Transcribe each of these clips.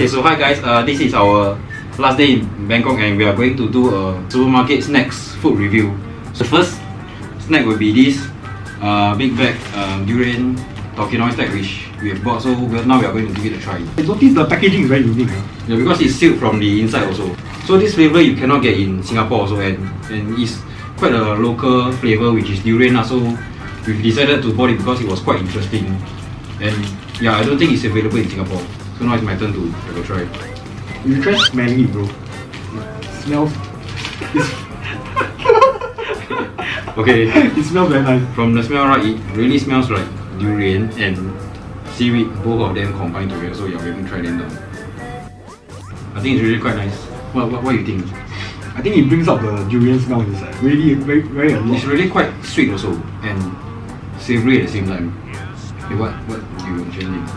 Okay, so hi guys, this is our last day in Bangkok and we are going to do a supermarket snacks food review. So first snack will be this big bag durian tokinoy snack which we have bought. So now we are going to give it a try. I noticed the packaging is very unique. Yeah, because it's sealed from the inside also. So this flavor you cannot get in Singapore also, and it's quite a local flavor which is durian. So we've decided to buy it because it was quite interesting. And yeah, I don't think it's available in Singapore. So now it's my turn to have a try. You try smelling it, bro. It smells. Okay. It smells very nice. From the smell, right, it really smells like durian and seaweed, both of them combined together. So yeah, we can try them down. I think it's really quite nice. What do you think? I think it brings out the durian smell inside. Really, very a lot. It's really quite sweet also and savory at the same time. Okay, what do you actually think?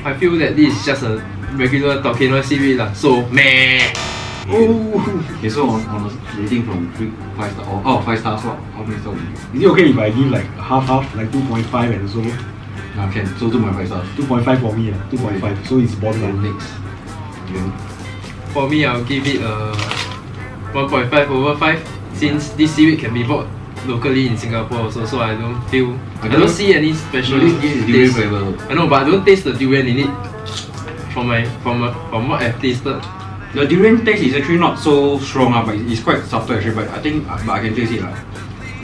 I feel that this is just a regular tokinoy seaweed lah. So meh. Oh. Okay, so on a rating from 5 stars, or 5 stars, how many stars would you give? Is it okay if I give like half, like 2.5 and so? Can, so 2.5 stars. 2.5 for me, 2.5. So it's borderline. Next. Yeah. For me, I'll give it a 1.5/5 since this seaweed can be bought locally in Singapore also. So I don't see any special taste. I know, but I don't taste the durian in it. From what I've tasted. The durian taste is actually not so strong, but it's quite subtle actually. But I think I can taste it.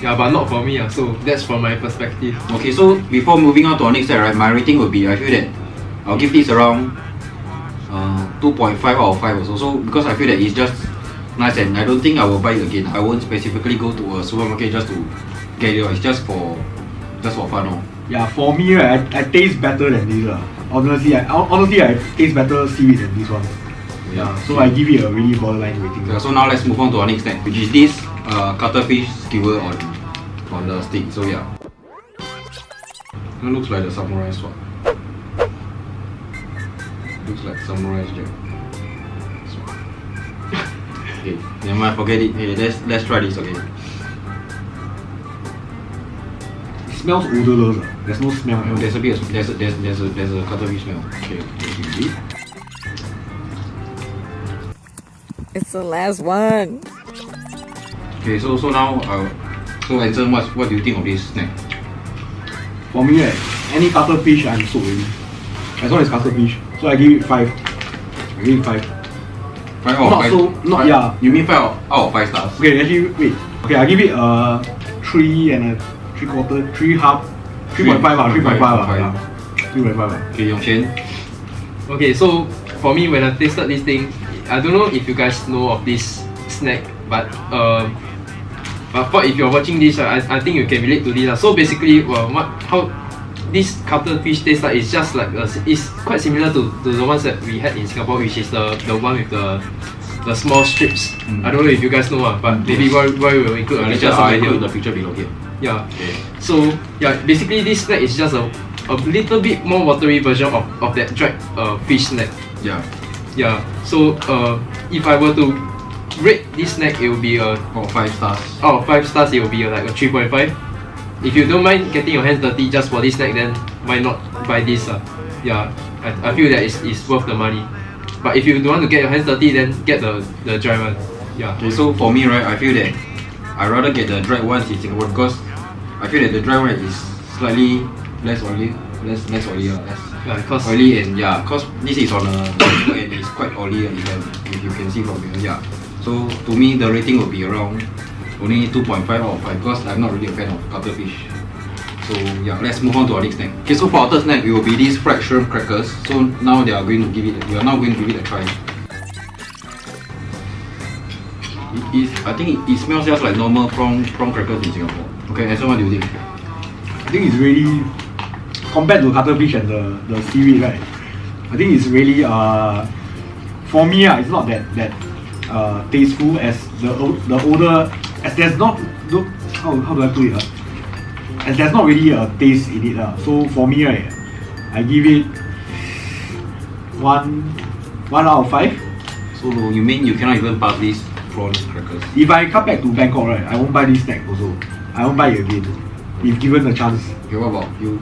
Yeah, but not for me. So that's from my perspective. Okay, so before moving on to our next step, right, my rating would be, I feel that I'll give this around 2.5 out of 5 also. So because I feel that it's just nice and I don't think I will buy it again. I won't specifically go to a supermarket just to get it. It's just for fun. Yeah, for me, right, I taste better than this. Honestly, I taste better seaweed than this one. Yeah, so I give it a really borderline rating. Yeah, so now let's move on to our next snack, which is this cuttlefish skewer on the stick. So yeah, it looks like the samurai sword. Looks like samurai jack. Okay, never mind, forget it. Hey, let's try this. Okay. It smells odorless. There's no smell. There's a cuttlefish smell. Okay. It's the last one. Okay, so now, so Anson, what do you think of this snack? For me, any cuttlefish I'm sold already. As long as cuttlefish, so I give it 5. I give it 5. 5 out of 5? So, not, yeah. You mean 5 out of 5 stars? Okay, actually, wait. Okay, I give it 3 and a 3/4, 3 half, 3.5 3.5. Okay, Yongchen. Okay, so for me, when I tasted this thing, I don't know if you guys know of this snack, but if you're watching this, I think you can relate to this. So basically, how this cuttlefish tastes like is just like it's quite similar to the ones that we had in Singapore, which is the one with the small strips. I don't know if you guys know, but maybe why we will include a picture somewhere here. The picture below here. Yeah. Okay. So yeah, basically this snack is just a little bit more watery version of that dried fish snack. Yeah. Yeah. So if I were to rate this snack, it will be a 5 stars. Out of 5 stars, it will be like a 3.5. If you don't mind getting your hands dirty just for this snack, then why not buy this? Yeah, I feel that it's worth the money. But if you don't want to get your hands dirty, then get the dry one. Yeah. Okay, so for me, right, I feel that I rather get the dried ones in Singapore because I feel that the dry one is slightly less oily, less oily, cause oily, and yeah, cause this is on a and it's quite oily, if you can see from here. Yeah. So to me, the rating will be around only 2.5 out of 5 because I'm not really a fan of cuttlefish. So yeah, let's move on to our next snack. Okay, so for our third snack, it will be these fried shrimp crackers. So now we are now going to give it a try. I think it smells just like normal prawn crackers in Singapore. Okay, and so what do you think? I think it's really, compared to cuttlefish and the seaweed, right? I think it's really for me, it's not that tasteful as the odor, as there's not, how do I put it? As there's not really a taste in it. So for me, right, I give it 1 out of 5. So you mean you cannot even pass these prawn crackers? If I come back to Bangkok, right, I won't buy this snack also. I won't buy it again if given a chance. Okay, what about you,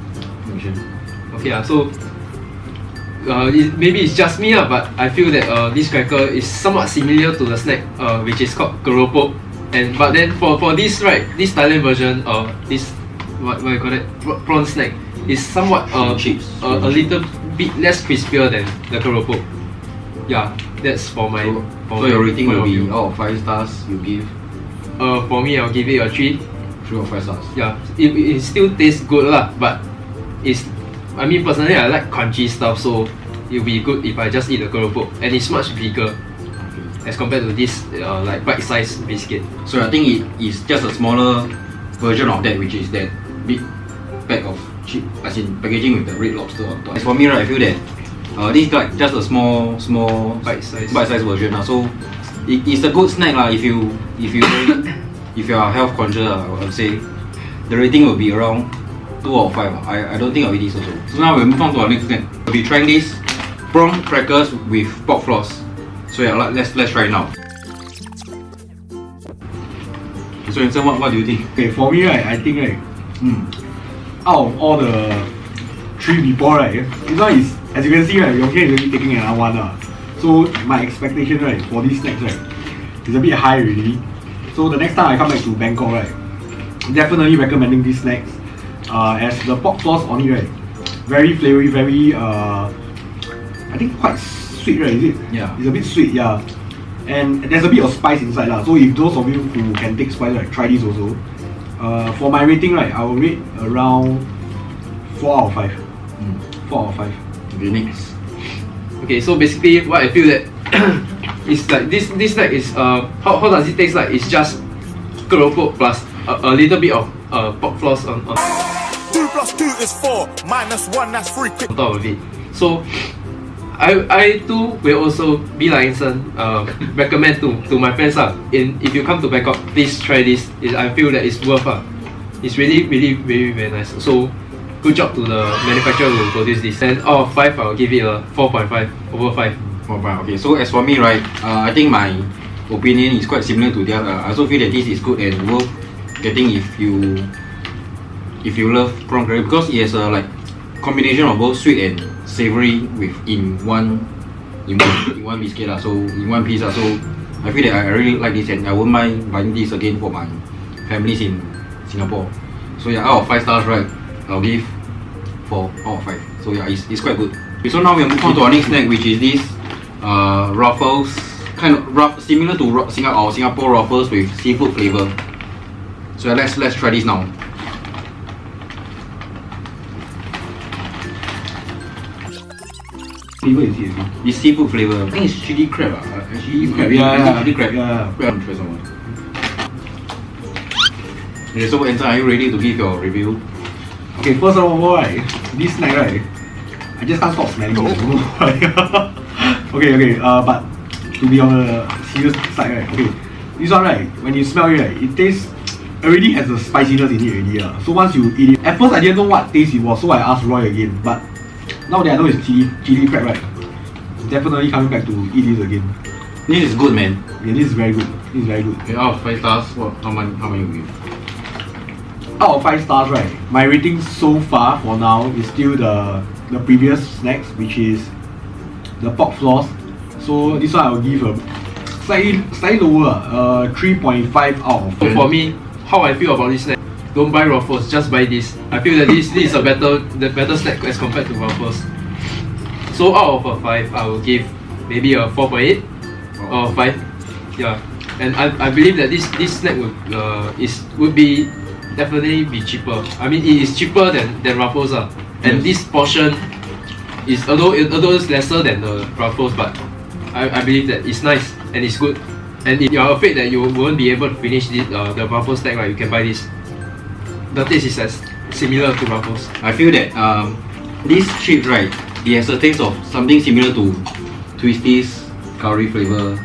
Yongchen? Okay, so maybe it's just me, but I feel that this cracker is somewhat similar to the snack which is called keropok. But then for this this Thailand version, this what you call it, prawn snack is somewhat chips. a little bit less crispier than the keropok. Yeah, that's for my. So your rating will be out of 5 stars. You give? For me, I'll give it a 3. 3 or 5 stars. Yeah, it still tastes good lah, but I mean personally I like crunchy stuff, so it'll be good if I just eat the keropok, and it's much bigger as compared to this like bite-sized biscuit. So I think it is just a smaller version of that, which is that big pack of chip, as in packaging with the red lobster on top. As for me, right, I feel that this is like just a small bite-sized version. So it's a good snack if you if you are health conscious. I would say the rating will be around 2 out of 5. I don't think I'll eat this also. So now we'll move on to our next snack. We'll be trying this prawn crackers with pork floss. So yeah, let's try it now. So Vincent, what do you think? Okay, for me, right, I think out of all the 3 before, right, this one is, as you can see, right, Yongkian is already taking another one. So my expectation, right, for these snacks, right, is a bit high already. So the next time I come back to Bangkok, right, definitely recommending these snacks. As the pork sauce on it, right, very flavory, very I think quite sweet, right? Is it? Yeah. It's a bit sweet, yeah. And there's a bit of spice inside lah. So if those of you who can take spice, right, try this also. For my rating, right, I will rate around 4 out of 5. 4 out of 5. Okay, next. Okay, so basically what I feel that is like this snack is how does it taste like? It's just keropok plus a little bit of pork floss on 2 + 2 is 4, -1, that's 3. on top of it. So I too will also be like Inson, recommend to my friends if you come to Bangkok, please try this. I feel that it's worth It's really very nice. So good job to the manufacturer who produced this. And out of 5, I'll give it a 4.5 over 5. 4.5. Okay, so as for me, right, I think my opinion is quite similar to theirs. I also feel that this is good and worth getting if you love prawn curry, because it has a like combination of both sweet and savory in one biscuit so in one piece so I feel that I really like this and I won't mind buying this again for my families in Singapore. So yeah, out of 5 stars, right, I'll give 4 out of 5. So yeah, it's quite good. Okay, so now we'll move on to our next snack, which is this Ruffles, kind of similar to Singapore Ruffles with seafood flavor. So yeah, let's try this now. Flavor is it? This seafood flavor. I think it's chili crab. Actually, crab. Yeah, chili crab. yeah. Crab. Try some more. Okay, so Anson, are you ready to give your review? Okay, first of all, right, this snack, right, I just can't stop smelling it. Okay, but to be on the serious side, right, okay, this one, right, when you smell it, right, it tastes already has the spiciness in it already. So once you eat it, at first I didn't know what taste it was, so I asked Roy again, but now that I know it's chili crab, right, definitely coming back to eat this again. This is good, man. Yeah, this is very good. This is very good. Okay, out of 5 stars, how many you give? Out of 5 stars, right, my rating so far for now is still the previous snacks, which is the pork floss. So this one I will give a slightly lower, 3.5 out of 5. So for me, how I feel about this snack, don't buy Ruffles, just buy this. I feel that this is a better snack as compared to Ruffles. So out of a 5, I will give maybe a 4.8 or 5. Yeah, and I believe that this snack would be definitely be cheaper. I mean, it is cheaper than Ruffles and this portion is although it's lesser than the Ruffles, but I believe that it's nice and it's good. And if you are afraid that you won't be able to finish the Ruffles snack, right, you can buy this. The taste is as similar to Ruffles. I feel that this chips, right, it has a taste of something similar to Twisties curry flavor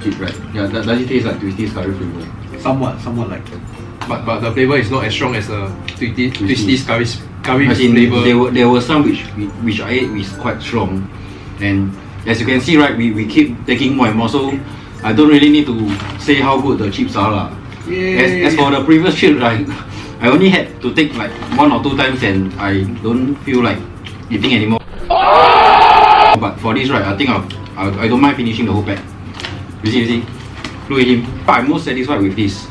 chips, right? Yeah, does it taste like Twisties curry flavor? Somewhat like that. But the flavor is not as strong as the Twisties curry As in, flavor. there were some which I ate is quite strong, and as you can see, right, we keep taking more and more. So I don't really need to say how good the chips are lah. As for the previous chip, right, I only had to take like 1 or 2 times and I don't feel like eating anymore. but for this right, I think I don't mind finishing the whole pack. You see, look at him. But I'm most satisfied with this.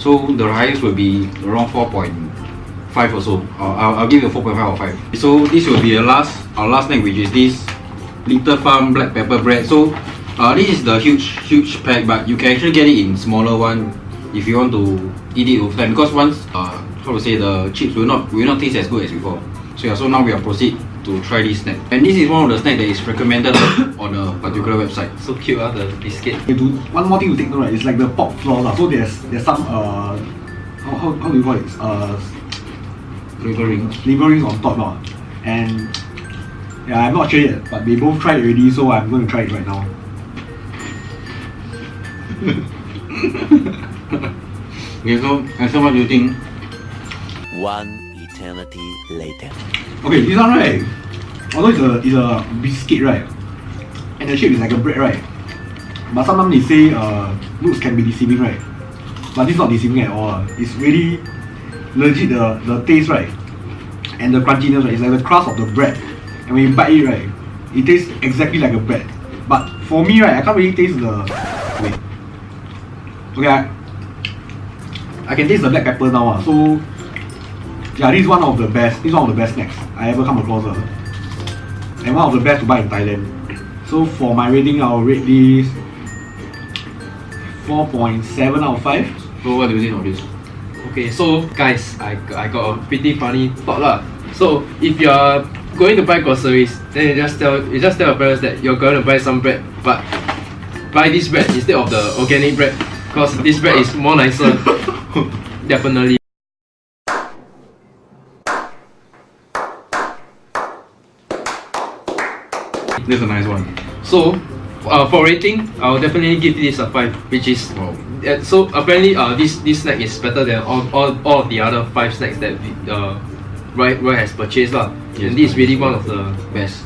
So the highest will be around 4.5 or so. I'll give you a 4.5 or 5. So this will be our last snack, which is this Little Farm black pepper bread. So this is the huge pack, but you can actually get it in smaller one if you want to eat it over time. Because once how to say, the chips will not taste as good as before. So yeah, so now we will proceed to try this snack. And this is one of the snacks that is recommended on a particular website. So cute, the biscuit. Okay, one more thing to take note, right? It's like the pork floss. So there's some how do you call it? Flavorings on top now. And yeah, I'm not sure yet, but they both tried it already, so I'm going to try it right now. Okay, so what do you think? One eternity later. Okay, this one right, although it's a biscuit right, and the shape is like a bread right, but sometimes they say looks can be deceiving right, but this is not deceiving at all. It's really legit the taste right, and the crunchiness right. It's like the crust of the bread, and when you bite it right, it tastes exactly like a bread. But for me right, I can't really taste the wait. Okay, I can taste the black pepper now. So yeah, this is one of the best. This is one of the best snacks I ever come across, and one of the best to buy in Thailand. So for my rating, I'll rate this 4.7 out of 5. So what do you think of this? Okay, so guys, I got a pretty funny thought lah. So if you're going to buy groceries, then you just tell your parents that you're going to buy some bread, but buy this bread instead of the organic bread, because this bread is more nicer. Definitely. This is a nice one. So for rating, I'll definitely give this a 5, which is Wow. so apparently this snack is better than all of the other 5 snacks that Roy has purchased lah. Yes, and this is really one of the Best.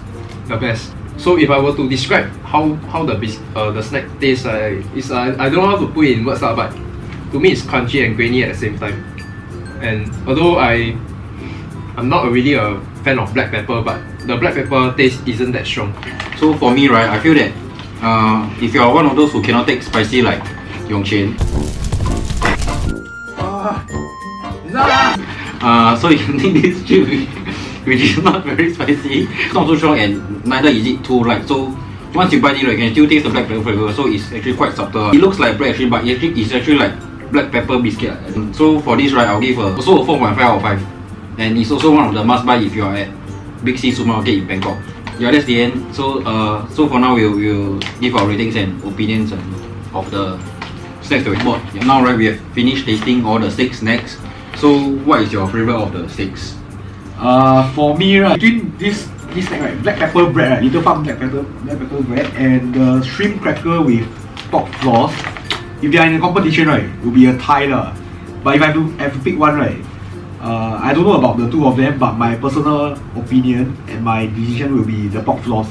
best. So if I were to describe how the snack tastes, I don't know how to put it in words lah, but to me it's crunchy and grainy at the same time. And although I'm not really a fan of black pepper, but the black pepper taste isn't that strong. So for me right, I feel that if you are one of those who cannot take spicy like Yongqian, so you need this chip which is not very spicy, not too strong, and neither is it too light. So once you bite it, you can still taste the black pepper flavor. So it's actually quite subtle. It looks like bread actually, but it's actually like black pepper biscuit. So for this right, I'll give also a 4.5 out of 5, and it's also one of the must buy if you are at Big C supermarket in Bangkok. Yeah, that's the end. So for now we'll give our ratings and opinions of the snacks that we bought. Yeah. Now right, we have finished tasting all the 6 snacks. So what is your favorite of the 6? For me right, between this snack right, black pepper bread right, Little Farm black pepper bread, and the shrimp cracker with pork floss. If they are in a competition right, it will be a tie lah. But if I have to pick one right, I don't know about the two of them, but my personal opinion and my decision will be the pork floss.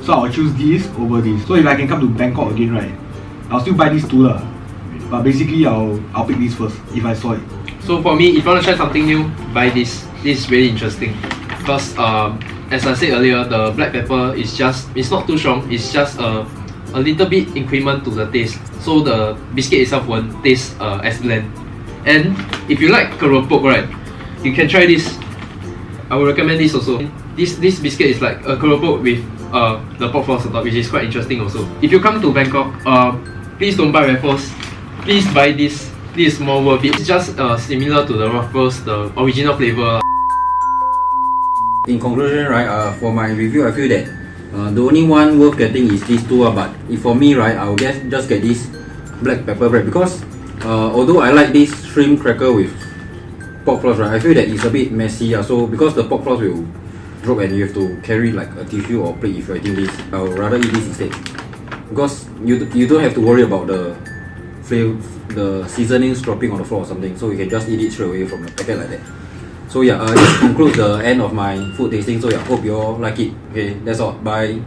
So I'll choose this over this. So if I can come to Bangkok again right, I'll still buy these two lah. But basically I'll pick this first if I saw it. So for me, if you want to try something new, buy this. This is really interesting because as I said earlier, the black pepper it's not too strong. It's just a little bit increment to the taste. So the biscuit itself won't taste as bland. And if you like keropok right, you can try this. I would recommend this also. This biscuit is like a keropok with the pork floss on top, which is quite interesting also. If you come to Bangkok, please don't buy Raffles. Please buy this. This is more worth it. It's just similar to the Ruffles, the original flavor. In conclusion right, for my review, I feel that the only one worth getting is these two. But if for me right, I will just get this black pepper bread because although I like this shrimp cracker with pork floss right, I feel that it's a bit messy. So because the pork floss will drop and you have to carry like a tissue or plate if you're eating this, I would rather eat this instead. Because you don't have to worry about the seasonings dropping on the floor or something, so you can just eat it straight away from the packet like that. So yeah, this concludes the end of my food tasting. So yeah, hope you all like it. Okay, that's all. Bye.